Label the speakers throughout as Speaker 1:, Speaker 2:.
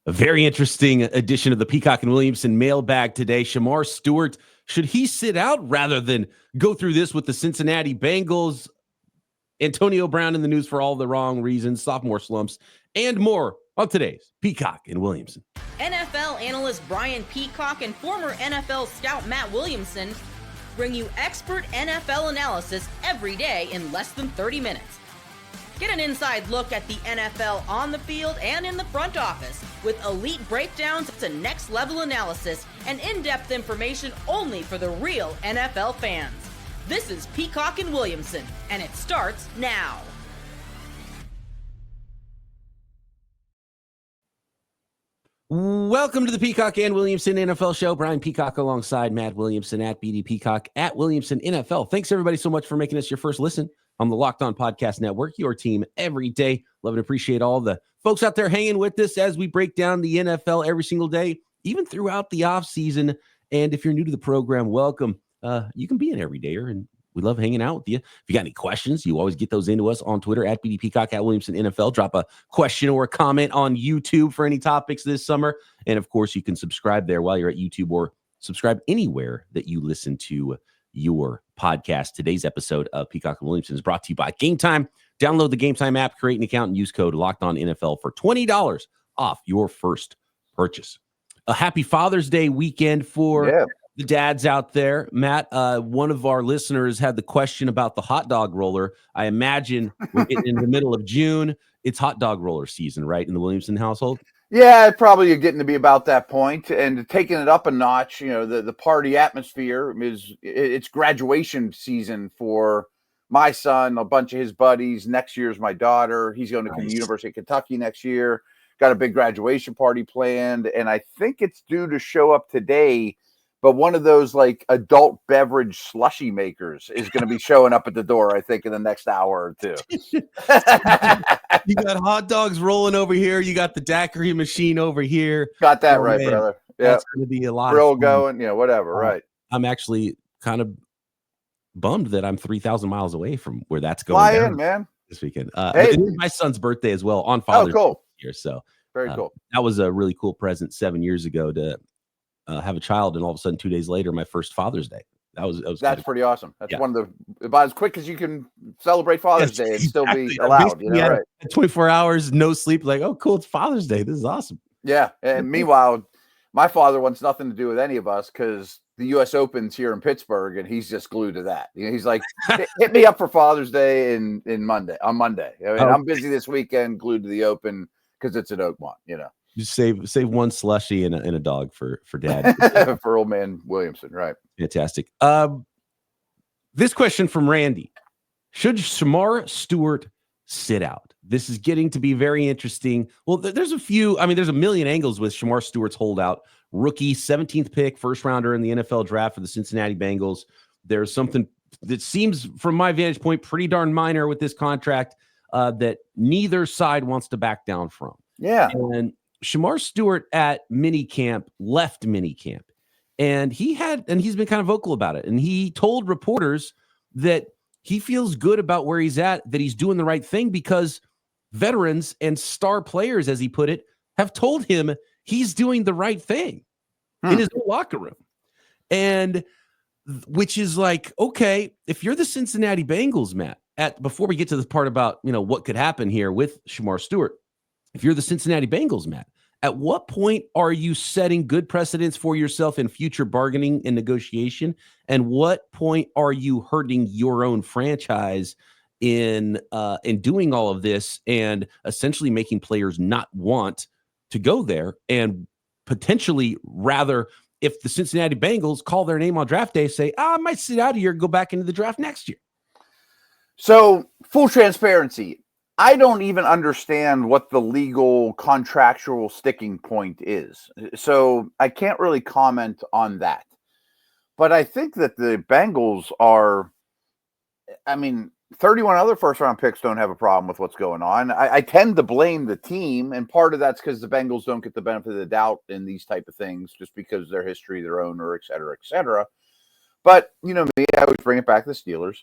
Speaker 1: A very interesting edition of the Peacock and Williamson mailbag today. Shamar Stewart, should he sit out rather than go through this with the Cincinnati Bengals? Antonio Brown in the news for all the wrong reasons, sophomore slumps, and more on today's Peacock and Williamson.
Speaker 2: NFL analyst Brian Peacock and former NFL scout Matt Williamson bring you expert NFL analysis every day in less than 30 minutes. Get an inside look at the NFL on the field and in the front office with elite breakdowns to next-level analysis and in-depth information only for the real NFL fans. This is Peacock and Williamson, and it starts now.
Speaker 1: Welcome to the Peacock and Williamson NFL Show. Brian Peacock alongside Matt Williamson at BD Peacock at Williamson NFL. Thanks, everybody, so much for making us your first listen on the Locked On Podcast Network, your team every day. Love and appreciate all the folks out there hanging with us as we break down the NFL every single day, even throughout the offseason. And if you're new to the program, welcome. You can be an everydayer, and we love hanging out with you. If you got any questions, you always get those into us on Twitter at BD Peacock at Williamson NFL. Drop a question or a comment on YouTube for any topics this summer. And of course, you can subscribe there while you're at YouTube, or subscribe anywhere that you listen to your podcast. Today's episode of Peacock and Williamson is brought to you by Gametime. Download the Gametime app, create an account, and use code LOCKEDONNFL for $20 off your first purchase. A happy Father's Day weekend for the dads out there. Matt, one of our listeners had the question about the hot dog roller. I imagine we're getting in the middle of June. It's hot dog roller season, right, in the Williamson household?
Speaker 3: Yeah, probably you're getting to be about that point, and taking it up a notch. You know, the party atmosphere it's graduation season for my son, a bunch of his buddies. Next year's my daughter. He's going to the University of Kentucky next year. Got a big graduation party planned, and I think it's due to show up today. But one of those like adult beverage slushy makers is going to be showing up at the door, I think, in the next hour or two.
Speaker 1: You got hot dogs rolling over here. You got the daiquiri machine over here.
Speaker 3: Got that right, man. Brother. Yeah,
Speaker 1: that's going to be a lot.
Speaker 3: Grill
Speaker 1: of fun.
Speaker 3: Going, whatever. Right.
Speaker 1: I'm actually kind of bummed that I'm 3,000 miles away from where that's going down
Speaker 3: man.
Speaker 1: This weekend. It is my son's birthday as well on Father's Day here. So
Speaker 3: very cool.
Speaker 1: That was a really cool present 7 years ago to have a child, and all of a sudden 2 days later, my first Father's Day. That's
Speaker 3: pretty awesome. That's one of the about as quick as you can celebrate Father's Day and still be allowed. Right?
Speaker 1: 24 hours, no sleep. Like, oh, cool, it's Father's Day. This is awesome.
Speaker 3: Yeah, and meanwhile, my father wants nothing to do with any of us because the U.S. Open's here in Pittsburgh, and he's just glued to that. He's like, hit me up for Father's Day on Monday. I mean, I'm busy this weekend, glued to the Open because it's an Oakmont.
Speaker 1: Just save one slushie and a dog for dad.
Speaker 3: For old man Williamson, right?
Speaker 1: Fantastic. This question from Randy: should Shamar Stewart sit out? This is getting to be very interesting. Well, there's a few. I mean, there's a million angles with Shamar Stewart's holdout. Rookie, 17th pick, first rounder in the NFL draft for the Cincinnati Bengals. There's something that seems, from my vantage point, pretty darn minor with this contract that neither side wants to back down from.
Speaker 3: Yeah,
Speaker 1: and Shamar Stewart at left minicamp, and he's been kind of vocal about it. And he told reporters that he feels good about where he's at, that he's doing the right thing because veterans and star players, as he put it, have told him he's doing the right thing in his locker room. And which is like, okay, if you're the Cincinnati Bengals, Matt, before we get to the part about, what could happen here with Shamar Stewart, if you're the Cincinnati Bengals, Matt, at what point are you setting good precedents for yourself in future bargaining and negotiation? And what point are you hurting your own franchise in doing all of this and essentially making players not want to go there, and potentially rather, if the Cincinnati Bengals call their name on draft day, say, I might sit out of here and go back into the draft next year?
Speaker 3: So full transparency, I don't even understand what the legal contractual sticking point is. So I can't really comment on that. But I think that the Bengals 31 other first-round picks don't have a problem with what's going on. I tend to blame the team, and part of that's because the Bengals don't get the benefit of the doubt in these type of things just because of their history, their owner, et cetera, et cetera. But, me, I always bring it back to the Steelers.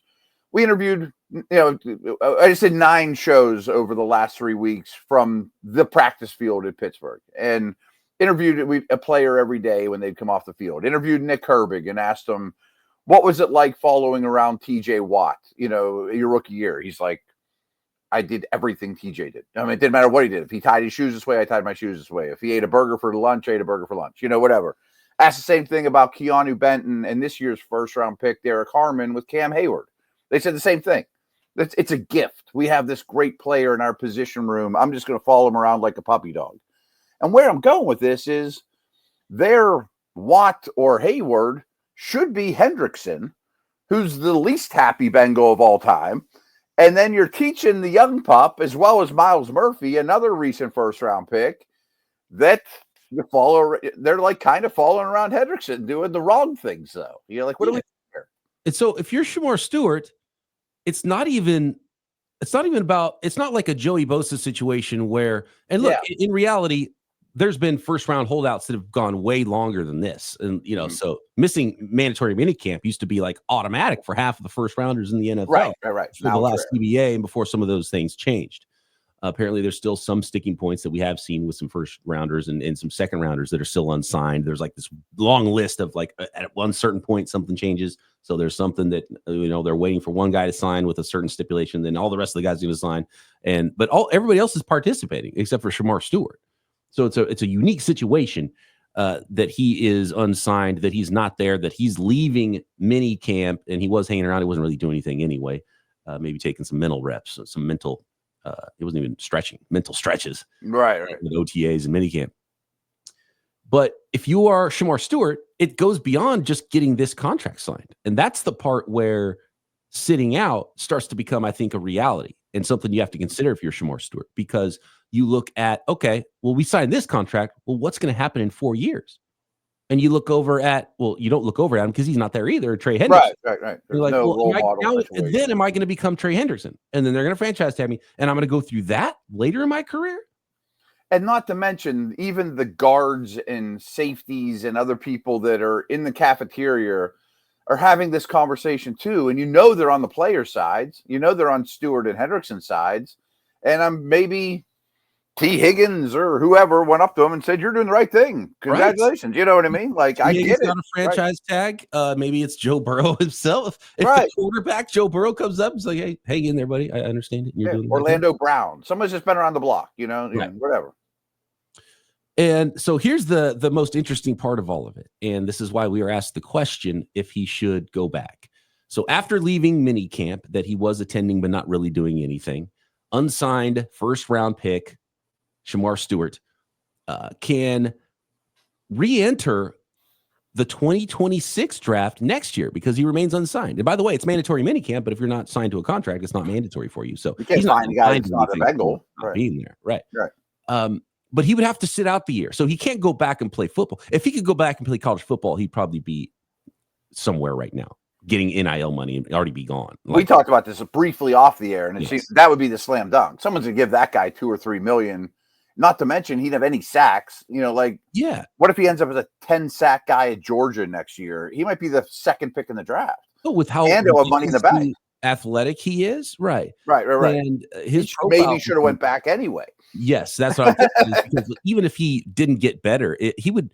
Speaker 3: we interviewed, I just did 9 shows over the last 3 weeks from the practice field at Pittsburgh, and interviewed a player every day when they'd come off the field. Interviewed Nick Herbig and asked him, what was it like following around TJ Watt, your rookie year? He's like, I did everything TJ did. I mean, it didn't matter what he did. If he tied his shoes this way, I tied my shoes this way. If he ate a burger for lunch, I ate a burger for lunch, whatever. Asked the same thing about Keanu Benton and this year's first-round pick, Derek Harmon, with Cam Hayward. They said the same thing. It's a gift. We have this great player in our position room. I'm just going to follow him around like a puppy dog. And where I'm going with this is their Watt or Hayward should be Hendrickson, who's the least happy Bengal of all time. And then you're teaching the young pup, as well as Miles Murphy, another recent first-round pick, that they're like kind of following around Hendrickson, doing the wrong things, though. What do we do here?
Speaker 1: And so if you're Shamar Stewart, it's not like a Joey Bosa situation where, and look, in reality, there's been first-round holdouts that have gone way longer than this. And, so missing mandatory minicamp used to be like automatic for half of the first-rounders in the NFL.
Speaker 3: Right.
Speaker 1: For the last CBA and before some of those things changed. Apparently, there's still some sticking points that we have seen with some first-rounders and some second-rounders that are still unsigned. There's like this long list of at one certain point, something changes. So there's something that, they're waiting for one guy to sign with a certain stipulation. Then all the rest of the guys are going to sign. But everybody else is participating except for Shemar Stewart. So it's a unique situation that he is unsigned, that he's not there, that he's leaving mini camp, and he was hanging around. He wasn't really doing anything anyway. Maybe taking some mental reps, some mental. It wasn't even stretching, mental stretches.
Speaker 3: Right.
Speaker 1: With OTAs and mini camp. But if you are Shemar Stewart, it goes beyond just getting this contract signed, and that's the part where sitting out starts to become, I think, a reality and something you have to consider if you're Shemar Stewart, because you look at, okay, well, we signed this contract. Well, what's going to happen in 4 years? And you look over at, you don't look over at him because he's not there either, Trey Henderson.
Speaker 3: Right.
Speaker 1: You're like, then am I going to become Trey Henderson? And then they're going to franchise tag me, and I'm going to go through that later in my career?
Speaker 3: And not to mention, even the guards and safeties and other people that are in the cafeteria are having this conversation too. And they're on the player sides. They're on Stewart and Hendrickson sides. And I'm maybe T. Higgins or whoever went up to him and said, "You're doing the right thing. Congratulations." Right. You know what I mean? Like, I get it.
Speaker 1: Got a franchise tag. Maybe it's Joe Burrow himself. If the quarterback, Joe Burrow, comes up and is like, "Hey, hang in there, buddy. I understand it. You're doing
Speaker 3: Orlando Brown. Someone's just been around the block, whatever.
Speaker 1: And so here's the most interesting part of all of it. And this is why we were asked the question if he should go back. So after leaving minicamp that he was attending but not really doing anything, unsigned first-round pick, Shamar Stewart, can re-enter the 2026 draft next year because he remains unsigned. And by the way, it's mandatory minicamp, but if you're not signed to a contract, it's not mandatory for you. So
Speaker 3: you can't find a guy who's not a Bengal.
Speaker 1: Being there. Right. But he would have to sit out the year. So he can't go back and play football. If he could go back and play college football, he'd probably be somewhere right now, getting NIL money and already be gone.
Speaker 3: We talked about this briefly off the air, and that would be the slam dunk. Someone's going to give that guy $2 or $3 million. Not to mention he'd have any sacks. What if he ends up as a 10-sack guy at Georgia next year? He might be the second pick in the draft.
Speaker 1: With how
Speaker 3: money in the bank,
Speaker 1: athletic he is, right. And his
Speaker 3: maybe should have went back anyway.
Speaker 1: Yes, that's what I'm thinking. Because even if he didn't get better, he would,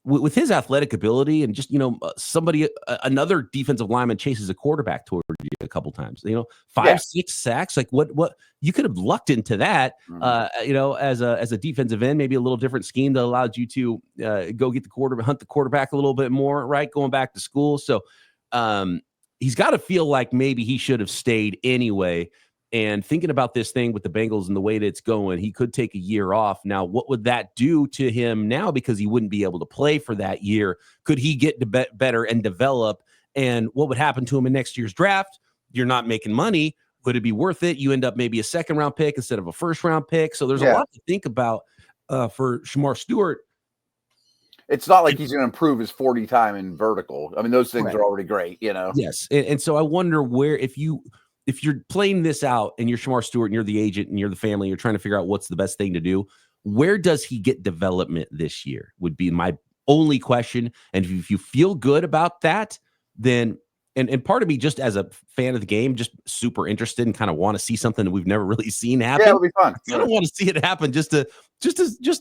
Speaker 1: with his athletic ability and just another defensive lineman chases a quarterback toward you a couple times. 6 sacks. Like what you could have lucked into that. As a defensive end, maybe a little different scheme that allowed you to go get the quarterback, hunt the quarterback a little bit more. Right, going back to school. So he's got to feel like maybe he should have stayed anyway. And thinking about this thing with the Bengals and the way that it's going, he could take a year off. Now, what would that do to him now? Because he wouldn't be able to play for that year. Could he get better and develop? And what would happen to him in next year's draft? You're not making money. Would it be worth it? You end up maybe a second-round pick instead of a first-round pick. So there's a lot to think about for Shamar Stewart.
Speaker 3: It's not like he's going to improve his 40 time in vertical. I mean, those things are already great,
Speaker 1: Yes. And so I wonder where, if you're playing this out and you're Shamar Stewart and you're the agent and you're the family, you're trying to figure out what's the best thing to do, where does he get development this year would be my only question. And if you feel good about that, then And part of me, just as a fan of the game, just super interested and kind of want to see something that we've never really seen happen.
Speaker 3: Yeah, it'll be fun.
Speaker 1: I don't want to see it happen just to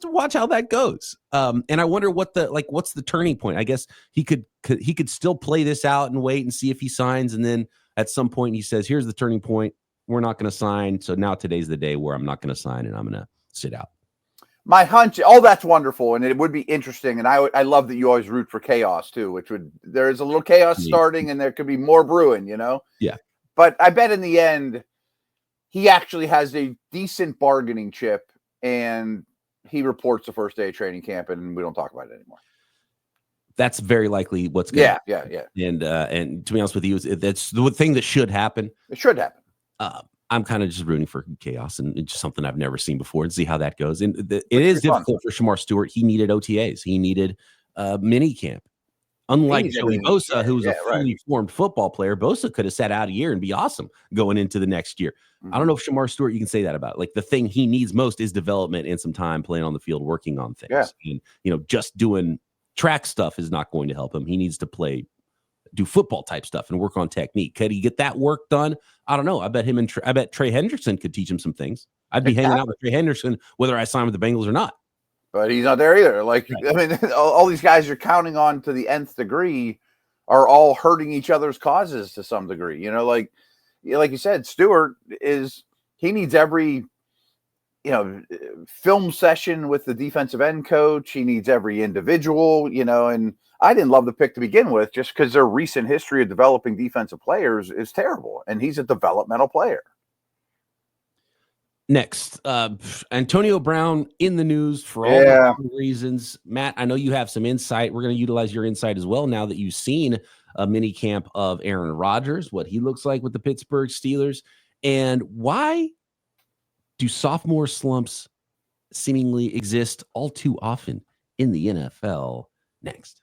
Speaker 1: watch how that goes. And I wonder what's the turning point. I guess he could still play this out and wait and see if he signs, and then at some point he says, "Here's the turning point. We're not going to sign. So now today's the day where I'm not going to sign and I'm going to sit out."
Speaker 3: My hunch, that's wonderful, and it would be interesting. And I love that you always root for chaos too, there is a little chaos starting, and there could be more brewing,
Speaker 1: Yeah.
Speaker 3: But I bet in the end, he actually has a decent bargaining chip, and he reports the first day of training camp, and we don't talk about it anymore.
Speaker 1: That's very likely what's going to
Speaker 3: happen.
Speaker 1: Yeah. And to be honest with you, that's the thing that should happen.
Speaker 3: It should happen.
Speaker 1: I'm kind of just rooting for chaos and just something I've never seen before and see how that goes. And it is difficult for Shamar Stewart. He needed OTAs. He needed mini camp. Unlike Joey Bosa, who's a fully formed football player, Bosa could have sat out a year and be awesome going into the next year. I don't know if Shamar Stewart, you can say that about. Like, the thing he needs most is development and some time playing on the field, working on things. Yeah. And, just doing track stuff is not going to help him. He needs to do football type stuff and work on technique. Could he get that work done? I don't know. I bet Trey Hendrickson could teach him some things. I'd be hanging out with Trey Hendrickson whether I sign with the Bengals or not.
Speaker 3: But he's not there either. I mean, all these guys you're counting on to the nth degree are all hurting each other's causes to some degree. Like you said, Stewart he needs every film session with the defensive end coach. He needs every individual, and I didn't love the pick to begin with just because their recent history of developing defensive players is terrible. And he's a developmental player.
Speaker 1: Next, Antonio Brown in the news for all the reasons. Matt, I know you have some insight. We're going to utilize your insight as well now that you've seen a mini camp of Aaron Rodgers, what he looks like with the Pittsburgh Steelers, and why do sophomore slumps seemingly exist all too often in the NFL? Next.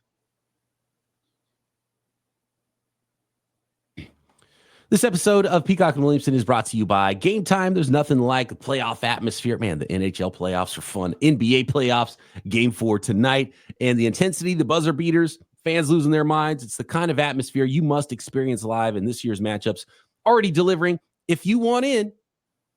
Speaker 1: This episode of Peacock and Williamson is brought to you by Gametime. There's nothing like a playoff atmosphere. Man, the NHL playoffs are fun. NBA playoffs, game 4 tonight. And the intensity, the buzzer beaters, fans losing their minds. It's the kind of atmosphere you must experience live in this year's matchups. Already delivering. If you want in,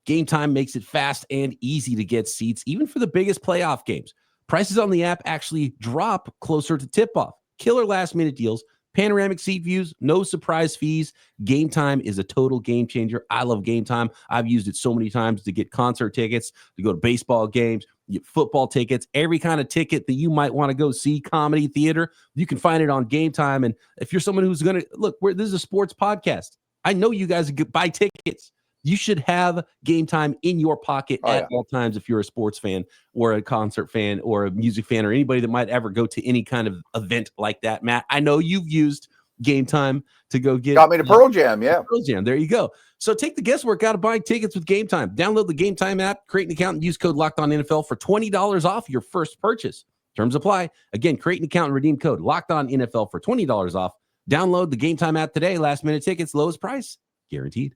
Speaker 1: Gametime makes it fast and easy to get seats, even for the biggest playoff games. Prices on the app actually drop closer to tip-off. Killer last-minute deals. Panoramic seat views, no surprise fees. Gametime is a total game changer. I love Gametime. I've used it so many times to get concert tickets, to go to baseball games, get football tickets, every kind of ticket that you might want to go see, comedy, theater. You can find it on Gametime. And if you're someone who's going to look, this is a sports podcast. I know you guys buy tickets. You should have Gametime in your pocket at all times if you're a sports fan or a concert fan or a music fan or anybody that might ever go to any kind of event like that. Matt, I know you've used Gametime to go get...
Speaker 3: Got me to Pearl Jam, yeah.
Speaker 1: Pearl Jam, there you go. So take the guesswork out of buying tickets with Gametime. Download the Gametime app, create an account, and use code LOCKEDONNFL for $20 off your first purchase. Terms apply. Again, create an account and redeem code LOCKEDONNFL for $20 off. Download the Gametime app today. Last minute tickets, lowest price, guaranteed.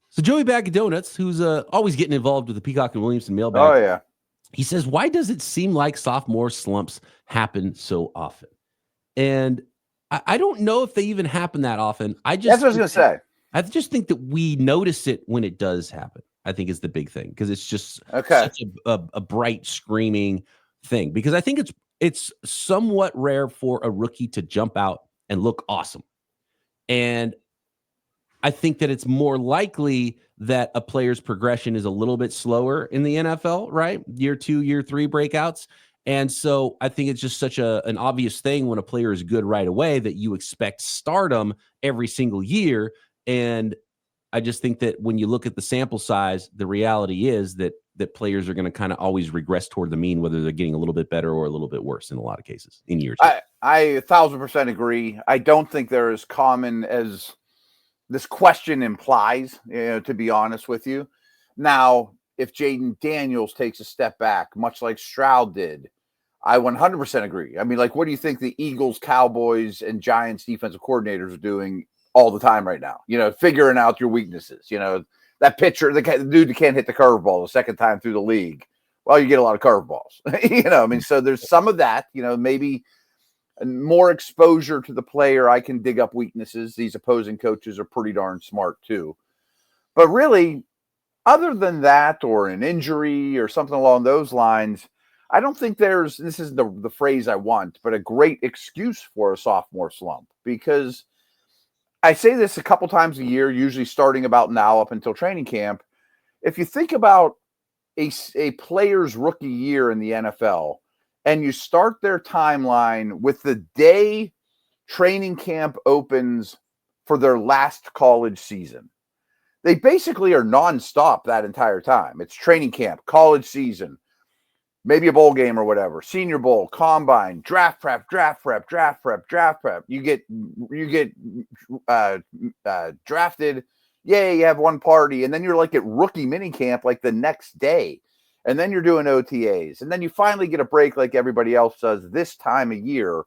Speaker 1: So Joey Bag of Donuts, who's always getting involved with the Peacock and Williamson mailbag.
Speaker 3: Oh, yeah.
Speaker 1: He says, why does it seem like sophomore slumps happen so often? And I don't know if they even happen that often.
Speaker 3: That's what I was going to say.
Speaker 1: I just think that we notice it when it does happen, I think is the big thing, because it's just such a bright, screaming thing. Because I think it's somewhat rare for a rookie to jump out and look awesome. And I think that it's more likely that a player's progression is a little bit slower in the NFL, right? Year 2, year 3 breakouts. And so I think it's just such an obvious thing when a player is good right away that you expect stardom every single year. And I just think that when you look at the sample size, the reality is that players are going to kind of always regress toward the mean, whether they're getting a little bit better or a little bit worse in a lot of cases in years.
Speaker 3: I 1,000% agree. I don't think they're as common as this question implies, to be honest with you. Now, if Jaden Daniels takes a step back, much like Stroud did, I 100% agree. I mean, like, what do you think the Eagles, Cowboys, and Giants defensive coordinators are doing all the time right now? Figuring out your weaknesses. That pitcher, the dude that can't hit the curveball the second time through the league, Well, you get a lot of curveballs. I mean, so there's some of that, maybe more exposure to the player. I can dig up weaknesses. These opposing coaches are pretty darn smart too. But really, other than that, or an injury or something along those lines, I don't think this is the phrase I want, but a great excuse for a sophomore slump, because I say this a couple times a year, usually starting about now up until training camp. If you think about a player's rookie year in the NFL, and you start their timeline with the day training camp opens for their last college season, they basically are nonstop that entire time. It's training camp, college season, maybe a bowl game or whatever, Senior Bowl, combine, draft prep. You get drafted. Yay, you have one party. And then you're like at rookie mini camp like the next day. And then you're doing OTAs. And then you finally get a break like everybody else does this time of year.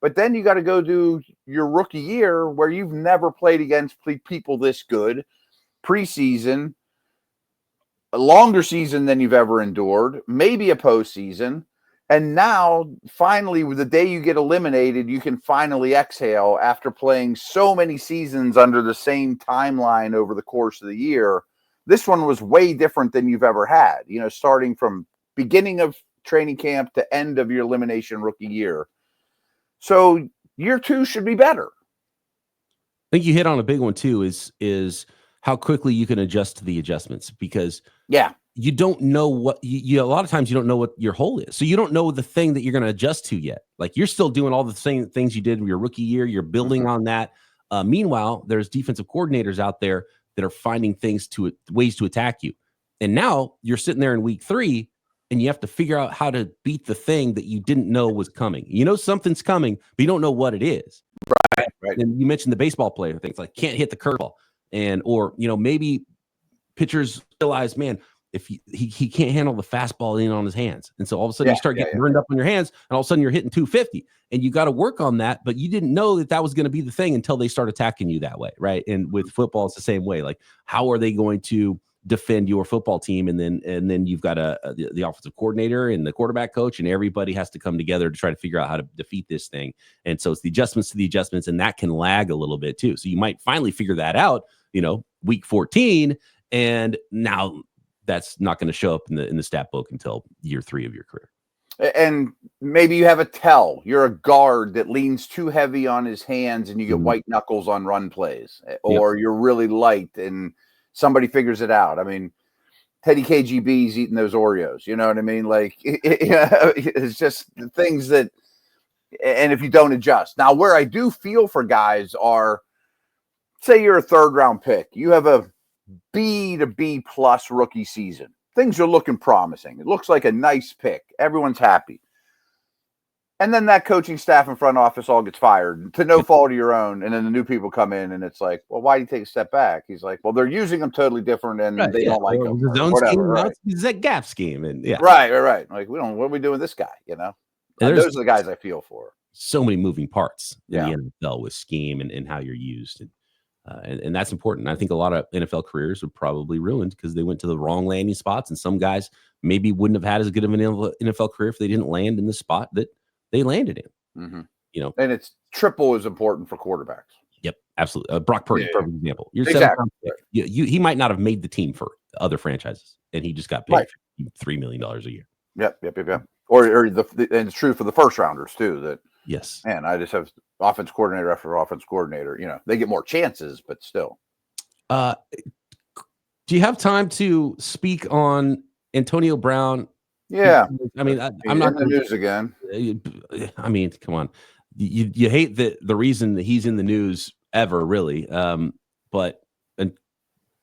Speaker 3: But then you got to go do your rookie year where you've never played against people this good, preseason, a longer season than you've ever endured, maybe a postseason. And now, finally, with the day you get eliminated, you can finally exhale after playing so many seasons under the same timeline over the course of the year. This one was way different than you've ever had, starting from beginning of training camp to end of your elimination rookie year. So year 2 should be better.
Speaker 1: I think you hit on a big one too, is how quickly you can adjust to the adjustments, because you don't know what you a lot of times you don't know what your hole is. So you don't know the thing that you're going to adjust to yet. Like, you're still doing all the same things you did in your rookie year. You're building on that. Meanwhile, there's defensive coordinators out there that are finding ways to attack you. And now you're sitting there in week 3 and you have to figure out how to beat the thing that you didn't know was coming. Something's coming, but you don't know what it is.
Speaker 3: Right.
Speaker 1: And you mentioned the baseball player things, like can't hit the curveball. Or maybe pitchers realize, man, if he can't handle the fastball in on his hands. And so all of a sudden you start getting burned up on your hands, and all of a sudden you're hitting 250, and you got to work on that. But you didn't know that was going to be the thing until they start attacking you that way. Right. And with football, it's the same way. Like, how are they going to defend your football team? And then you've got the offensive coordinator and the quarterback coach, and everybody has to come together to try to figure out how to defeat this thing. And so it's the adjustments to the adjustments, and that can lag a little bit too. So you might finally figure that out, week 14, and now that's not going to show up in the stat book until year 3 of your career.
Speaker 3: And maybe you have a tell. You're a guard that leans too heavy on his hands, and you get white knuckles on run plays, or you're really light and somebody figures it out. I mean, Teddy KGB's eating those Oreos. You know what I mean? Like, it's just things that, and if you don't adjust. Now, where I do feel for guys are, say you're a 3rd round pick, you have a B to B plus rookie season. Things are looking promising. It looks like a nice pick. Everyone's happy. And then that coaching staff and front office all gets fired to no fault of your own. And then the new people come in, and it's like, well, why do you take a step back? He's like, well, they're using them totally different, and they don't like them.
Speaker 1: His own scheme, right? It's a gap scheme. And
Speaker 3: Right. Like, what are we doing with this guy? Those are the guys I feel for.
Speaker 1: So many moving parts in the NFL with scheme and how you're used. And that's important. I think a lot of NFL careers are probably ruined because they went to the wrong landing spots. And some guys maybe wouldn't have had as good of an NFL career if they didn't land in the spot that they landed in.
Speaker 3: And it's triple as important for quarterbacks.
Speaker 1: Yep, absolutely. Brock Purdy, perfect example. You're
Speaker 3: exactly.
Speaker 1: He might not have made the team for other franchises, and he just got paid $3 million a year.
Speaker 3: Yep. Or and it's true for the first rounders too. That man, I just have offense coordinator after offense coordinator. They get more chances, but still.
Speaker 1: Do you have time to speak on Antonio Brown?
Speaker 3: Yeah,
Speaker 1: I mean, I'm not
Speaker 3: in the news again.
Speaker 1: I mean, come on, you hate the reason that he's in the news ever, really. But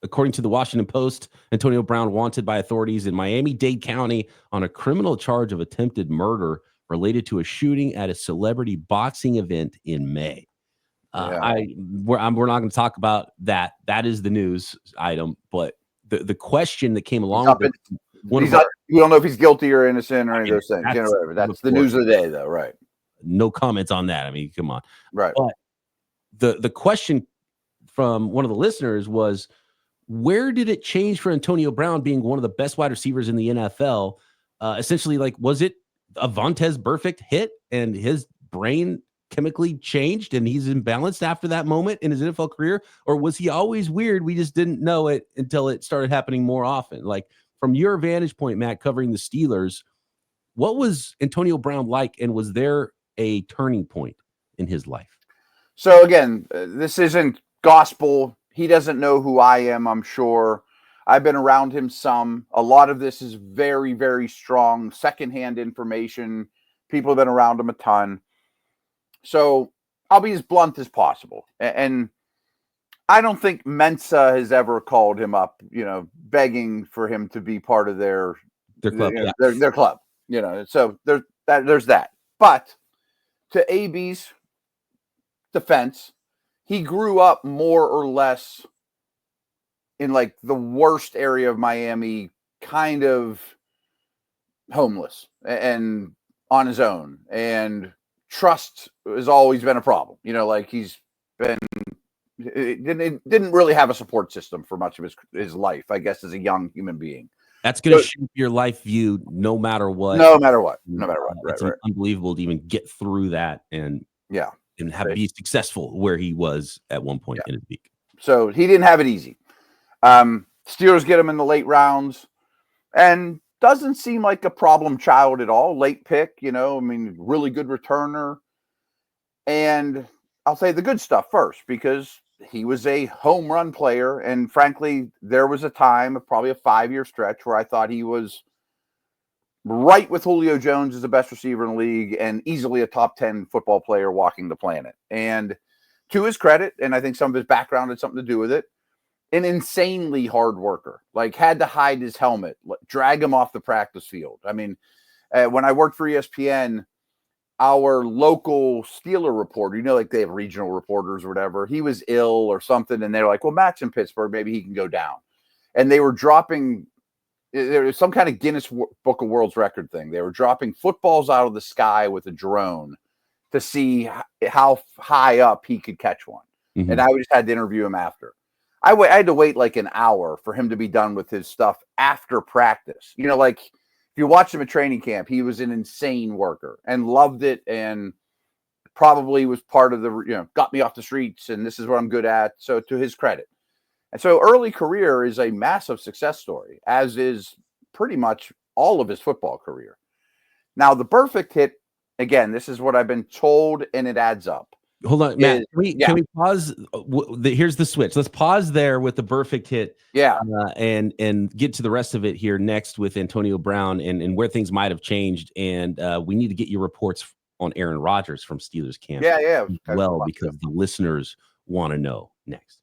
Speaker 1: according to the Washington Post, Antonio Brown wanted by authorities in Miami-Dade County on a criminal charge of attempted murder related to a shooting at a celebrity boxing event in May. We're not going to talk about that. That is the news item. But the question that came along with it,
Speaker 3: we don't know if he's guilty or innocent or any of those things. Whatever. That's the news of the day, though, right?
Speaker 1: No comments on that. I mean, come on.
Speaker 3: Right.
Speaker 1: But the question from one of the listeners was, where did it change for Antonio Brown being one of the best wide receivers in the NFL essentially, like, was it a Vontez Burfict hit and his brain chemically changed and he's imbalanced after that moment in his NFL career? Or was he always weird? We just didn't know it until it started happening more often. Like, from your vantage point, Matt, covering the Steelers, what was Antonio Brown like? And was there a turning point in his life?
Speaker 3: So again, this isn't gospel. He doesn't know who I am, I'm sure. I've been around him some. A lot of this is very, very strong secondhand information. People have been around him a ton. So I'll be as blunt as possible. And I don't think Mensa has ever called him up, begging for him to be part of their
Speaker 1: club.
Speaker 3: Their club. So there's that. But to AB's defense, he grew up more or less in like the worst area of Miami, kind of homeless and on his own, and trust has always been a problem. He's been, didn't really have a support system for much of his life, I guess, as a young human being.
Speaker 1: That's going to shape your life view no matter what.
Speaker 3: Right,
Speaker 1: it's unbelievable to even get through that and be successful where he was at one point in his peak.
Speaker 3: So he didn't have it easy. Steelers get him in the late rounds and doesn't seem like a problem child at all. Late pick, really good returner. And I'll say the good stuff first, because he was a home run player. And frankly, there was a time, probably a 5-year stretch, where I thought he was right with Julio Jones as the best receiver in the league and easily a top 10 football player walking the planet. And to his credit, and I think some of his background had something to do with it, an insanely hard worker, had to hide his helmet, drag him off the practice field. I mean, when I worked for ESPN, our local Steeler reporter, they have regional reporters or whatever, he was ill or something. And they're like, well, Matt's in Pittsburgh, maybe he can go down. And they were dropping, there was some kind of Guinness Book of World's Record thing. They were dropping footballs out of the sky with a drone to see how high up he could catch one. Mm-hmm. And I just had to interview him after. I had to wait like an hour for him to be done with his stuff after practice. If you watch him at training camp, he was an insane worker and loved it, and probably was part of the, got me off the streets and this is what I'm good at. So to his credit. And so early career is a massive success story, as is pretty much all of his football career. Now, the Burfict hit, again, this is what I've been told, and it adds up.
Speaker 1: Hold on, Matt. Can we pause? Here's the switch. Let's pause there with the Burfict hit.
Speaker 3: Yeah.
Speaker 1: And get to the rest of it here next with Antonio Brown and where things might have changed. And we need to get your reports on Aaron Rodgers from Steelers camp.
Speaker 3: Yeah.
Speaker 1: Well, because the listeners want to know next.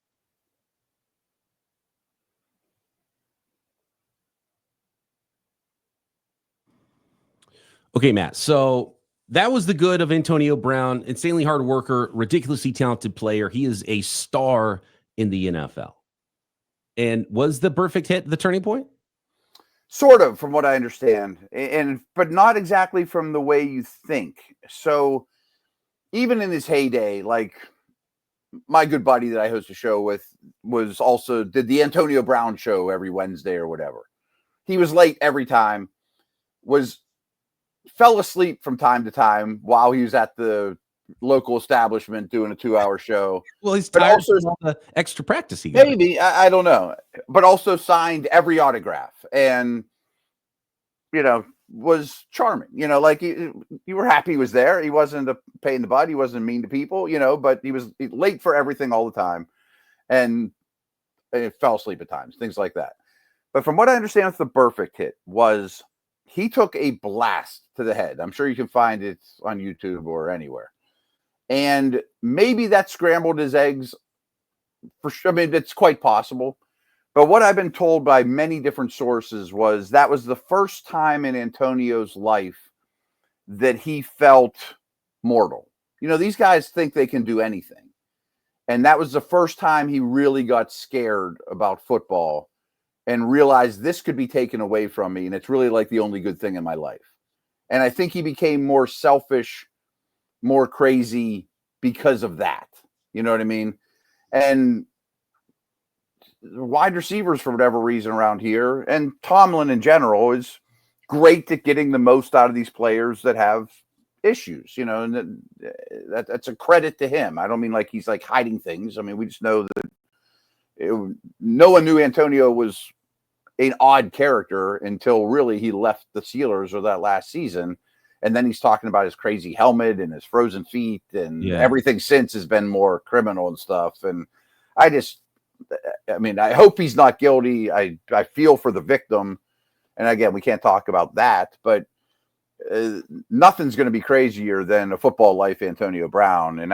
Speaker 1: Okay, Matt. So that was the good of Antonio Brown. Insanely hard worker, ridiculously talented player. He is a star in the NFL. And was the Burfict hit the turning point?
Speaker 3: Sort of, from what I understand, but not exactly from the way you think. So even in his heyday, like my good buddy that I host a show with did the Antonio Brown show every Wednesday or whatever. He was late every time, fell asleep from time to time while he was at the local establishment doing a 2-hour show.
Speaker 1: Well, he's tired of all the extra practice he got.
Speaker 3: Maybe, I don't know. But also signed every autograph and, was charming. You were happy he was there. He wasn't a pain in the butt. He wasn't mean to people, but he was late for everything all the time and fell asleep at times, things like that. But from what I understand with the Burfict hit was he took a blast to the head. I'm sure you can find it on YouTube or anywhere. And maybe that scrambled his eggs. For sure. I mean, it's quite possible. But what I've been told by many different sources was that was the first time in Antonio's life that he felt mortal. These guys think they can do anything. And that was the first time he really got scared about football and realized this could be taken away from me. And it's really like the only good thing in my life. And I think he became more selfish, more crazy because of that. You know what I mean? And wide receivers, for whatever reason around here, and Tomlin in general, is great at getting the most out of these players that have issues, and that's a credit to him. I don't mean like he's like hiding things. I mean, we just know that no one knew Antonio was an odd character until really he left the Steelers or that last season. And then he's talking about his crazy helmet and his frozen feet, and everything since has been more criminal and stuff. And I hope he's not guilty. I feel for the victim. And again, we can't talk about that, but nothing's going to be crazier than a football life Antonio Brown. And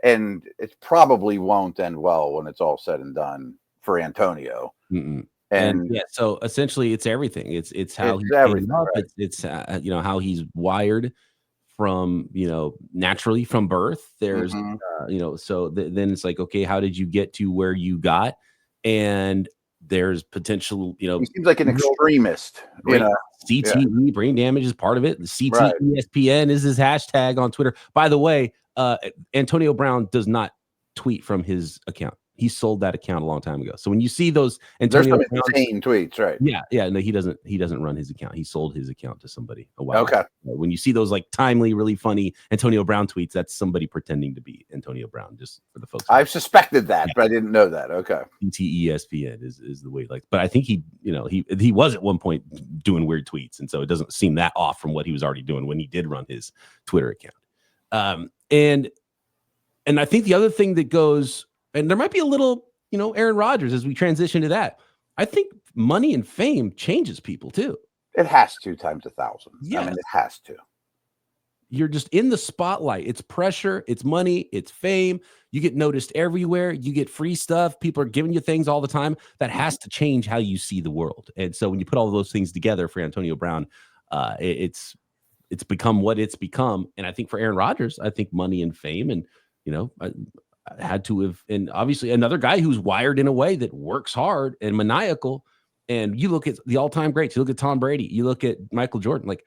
Speaker 3: and it probably won't end well when it's all said and done for Antonio.
Speaker 1: Mm-mm. And yeah, so essentially it's everything. It's how he's everything, up. Right? It's how he's wired from, naturally from birth. There's, so then it's like, okay, how did you get to where you got? And there's potential,
Speaker 3: he seems like an extremist,
Speaker 1: CTE, brain damage is part of it. The CTE ESPN is his hashtag on Twitter. By the way, Antonio Brown does not tweet from his account. He sold that account a long time ago. So when you see those Antonio
Speaker 3: Brown tweets, right?
Speaker 1: Yeah. No, he doesn't run his account. He sold his account to somebody a while ago. When you see those like timely, really funny Antonio Brown tweets, that's somebody pretending to be Antonio Brown. Just for the folks,
Speaker 3: I've suspected that, but I didn't know that. Okay,
Speaker 1: ESPN is the way. Like, but I think he was at one point doing weird tweets, and so it doesn't seem that off from what he was already doing when he did run his Twitter account. And I think the other thing that goes. And there might be a little, Aaron Rodgers as we transition to that. I think money and fame changes people too.
Speaker 3: It has to times 1,000. Yeah, I mean, it has to.
Speaker 1: You're just in the spotlight. It's pressure. It's money. It's fame. You get noticed everywhere. You get free stuff. People are giving you things all the time. That has to change how you see the world. And so when you put all of those things together for Antonio Brown, it's become what it's become. And I think for Aaron Rodgers, I think money and fame and, had to have, and obviously another guy who's wired in a way that works hard and maniacal. And you look at the all-time greats, you look at Tom Brady, you look at Michael Jordan. Like,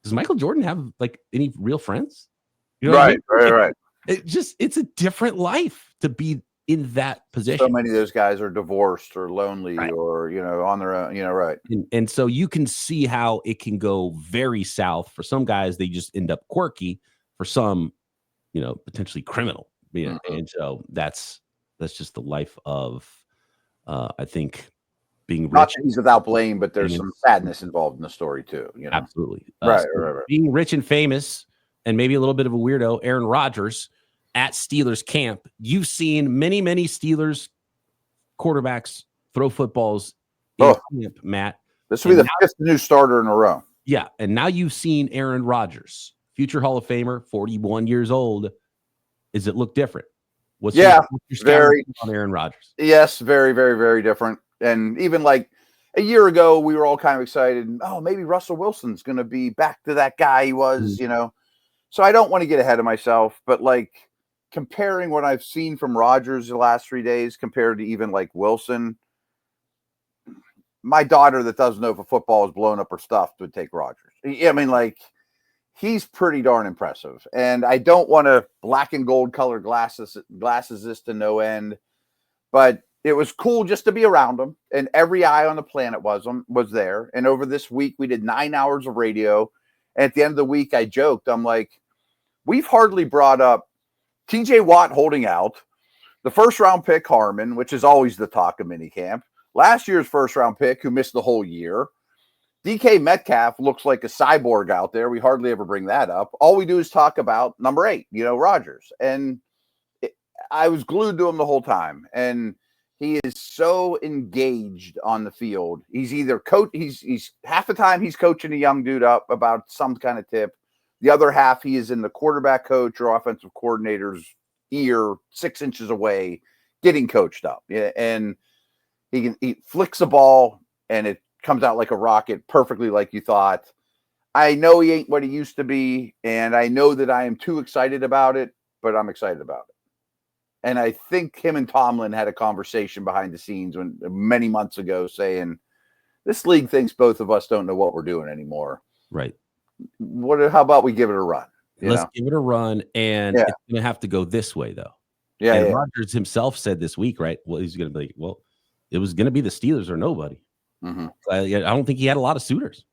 Speaker 1: does Michael Jordan have like any real friends?
Speaker 3: Right.
Speaker 1: It's a different life to be in that position.
Speaker 3: So many of those guys are divorced or lonely or, on their own, right.
Speaker 1: And so you can see how it can go very south. For some guys, they just end up quirky. For some, potentially criminal. And so that's just the life of, I think, being rich.
Speaker 3: Not that he's without blame, but there's some sadness involved in the story too.
Speaker 1: Absolutely.
Speaker 3: Right.
Speaker 1: Being rich and famous, and maybe a little bit of a weirdo, Aaron Rodgers at Steelers camp. You've seen many, many Steelers quarterbacks throw footballs in camp, Matt.
Speaker 3: This will be the fifth new starter in a row.
Speaker 1: Yeah, and now you've seen Aaron Rodgers, future Hall of Famer, 41 years old. Does it look different? What's your
Speaker 3: very
Speaker 1: on Aaron Rodgers?
Speaker 3: Yes, very, very, very different. And even like a year ago, we were all kind of excited. Oh, maybe Russell Wilson's going to be back to that guy he was, So I don't want to get ahead of myself, but like comparing what I've seen from Rodgers the last 3 days compared to even like Wilson, my daughter that doesn't know if a football is blown up or stuffed would take Rodgers. I mean, like, he's pretty darn impressive. And I don't want to black and gold color glasses this to no end, but it was cool just to be around him. And every eye on the planet was there. And over this week, we did 9 hours of radio. And at the end of the week, I joked, I'm like, we've hardly brought up TJ Watt holding out, the first round pick Harmon, which is always the talk of minicamp, last year's first round pick who missed the whole year. DK Metcalf looks like a cyborg out there. We hardly ever bring that up. All we do is talk about number 8, Rodgers. And I was glued to him the whole time. And he is so engaged on the field. He's either he's half the time he's coaching a young dude up about some kind of tip. The other half, he is in the quarterback coach or offensive coordinator's ear 6 inches away getting coached up. Yeah, and he flicks a ball and it comes out like a rocket, perfectly like you thought. I know he ain't what he used to be, and I know that I am too excited about it, but I'm excited about it. And I think him and Tomlin had a conversation behind the scenes many months ago saying, this league thinks both of us don't know what we're doing anymore.
Speaker 1: Right.
Speaker 3: How about we give it a run?
Speaker 1: Let's give it a run, and it's going to have to go this way, though.
Speaker 3: Yeah.
Speaker 1: And Rodgers himself said this week, right? Well, he's going to be it was going to be the Steelers or nobody.
Speaker 3: Mm-hmm.
Speaker 1: I don't think he had a lot of suitors.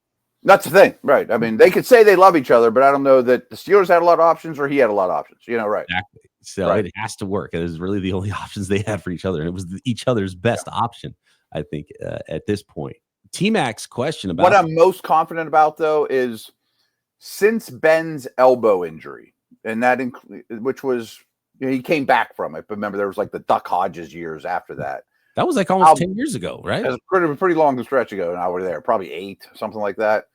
Speaker 3: That's the thing, right? I mean, they could say they love each other, but I don't know that the Steelers had a lot of options or he had a lot of options. Right?
Speaker 1: Exactly. So it has to work. It is really the only options they had for each other, and it was each other's best option, I think, at this point. T-Mac's question about
Speaker 3: what I'm most confident about, though, is since Ben's elbow injury, and that which was he came back from it. But remember, there was like the Duck Hodges years after that.
Speaker 1: That was like almost 10 years ago, right?
Speaker 3: It was pretty long stretch ago, and I was there, probably 8, something like that.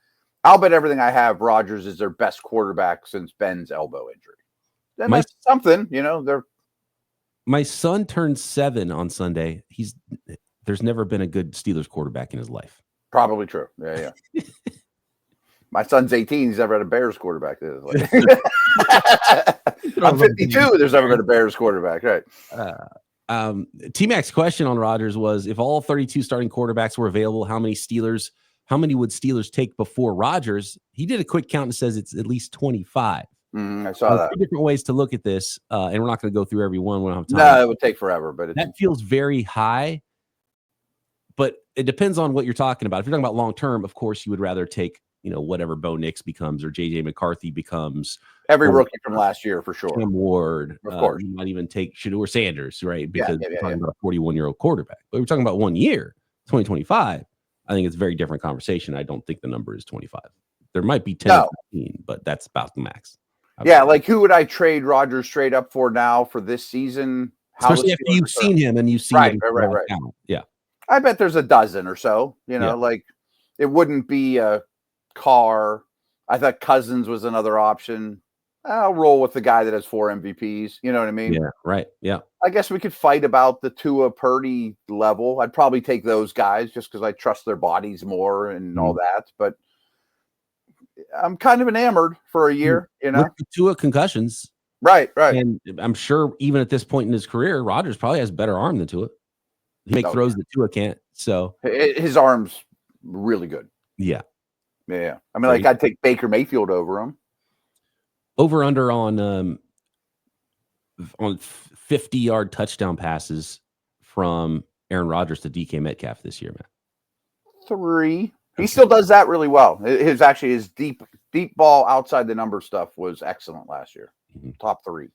Speaker 3: I'll bet everything I have Rodgers is their best quarterback since Ben's elbow injury. And that's something,
Speaker 1: My son turned 7 on Sunday. There's never been a good Steelers quarterback in his life.
Speaker 3: Probably true. Yeah. My son's 18. He's never had a Bears quarterback. I'm 52. There's never been a Bears quarterback, right?
Speaker 1: T-Mac's question on Rodgers was, if all 32 starting quarterbacks were available, how many would Steelers take before Rodgers? He did a quick count and says it's at least 25.
Speaker 3: I saw that.
Speaker 1: 2 different ways to look at this, and we're not going to go through every one. We don't have time.
Speaker 3: No, it would take forever, but
Speaker 1: that feels very high. But it depends on what you're talking about. If you're talking about long term, of course, you would rather take whatever Bo Nix becomes or JJ McCarthy becomes.
Speaker 3: Every rookie from last year for sure.
Speaker 1: Tim Ward,
Speaker 3: of course.
Speaker 1: You might even take Shedeur Sanders, right? Because we're talking about a 41-year-old quarterback. But we're talking about 1 year, 2025. I think it's a very different conversation. I don't think the number is 25. There might be 10 or 15, but that's about the max.
Speaker 3: Like who would I trade Rodgers straight up for now for this season?
Speaker 1: Especially after you've seen him and you've seen
Speaker 3: right.
Speaker 1: Yeah.
Speaker 3: I bet there's a dozen or so, like it wouldn't be a Carr. I thought Cousins was another option. I'll roll with the guy that has 4 MVPs. You know what I mean?
Speaker 1: Yeah, right. Yeah.
Speaker 3: I guess we could fight about the Tua Purdy level. I'd probably take those guys just because I trust their bodies more and all that. But I'm kind of enamored for a year,
Speaker 1: With Tua concussions.
Speaker 3: Right.
Speaker 1: And I'm sure even at this point in his career, Rodgers probably has a better arm than Tua. He makes throws that Tua can't. So
Speaker 3: his arm's really good.
Speaker 1: Yeah.
Speaker 3: I mean, I'd take Baker Mayfield over him.
Speaker 1: Over under on 50-yard touchdown passes from Aaron Rodgers to DK Metcalf this year, man.
Speaker 3: 3. He still does that really well. His deep ball outside the number stuff was excellent last year. Top 3.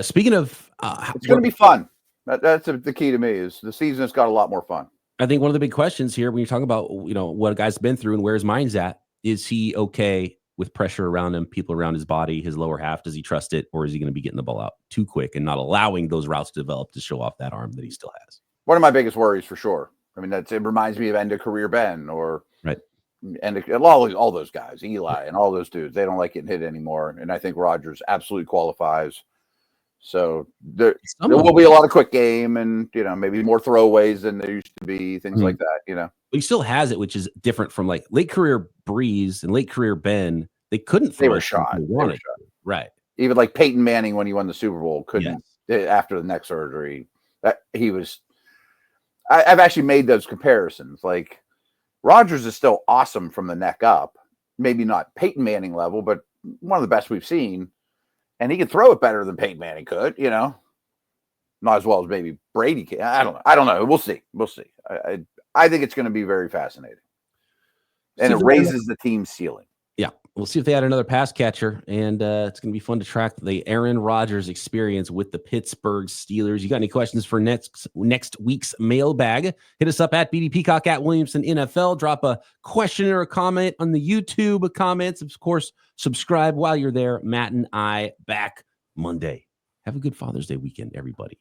Speaker 1: Speaking of,
Speaker 3: it's going to be fun. That's the key to me is the season has got a lot more fun.
Speaker 1: I think one of the big questions here when you talk about what a guy's been through and where his mind's at, is he okay with pressure around him, people around his body, his lower half? Does he trust it, or is he going to be getting the ball out too quick and not allowing those routes to develop to show off that arm that he still has?
Speaker 3: One of my biggest worries for sure. I mean, it reminds me of end of career Ben or all those guys, Eli and all those dudes. They don't like getting hit anymore, and I think Rodgers absolutely qualifies. So there will be a lot of quick game and, maybe more throwaways than there used to be, things like that, But
Speaker 1: he still has it, which is different from like late career Breeze and late career Ben. They couldn't throw.
Speaker 3: They were shot.
Speaker 1: Right.
Speaker 3: Even like Peyton Manning when he won the Super Bowl couldn't after the neck surgery. I've actually made those comparisons. Like Rodgers is still awesome from the neck up. Maybe not Peyton Manning level, but one of the best we've seen. And he can throw it better than Peyton Manning could, not as well as maybe Brady can. I don't know. We'll see. I think it's going to be very fascinating. And it raises the team's ceiling.
Speaker 1: Yeah. We'll see if they add another pass catcher. And it's going to be fun to track the Aaron Rodgers experience with the Pittsburgh Steelers. You got any questions for next week's mailbag? Hit us up at BD Peacock at Williamson NFL. Drop a question or a comment on the YouTube comments. Of course, subscribe while you're there. Matt and I back Monday. Have a good Father's Day weekend, everybody.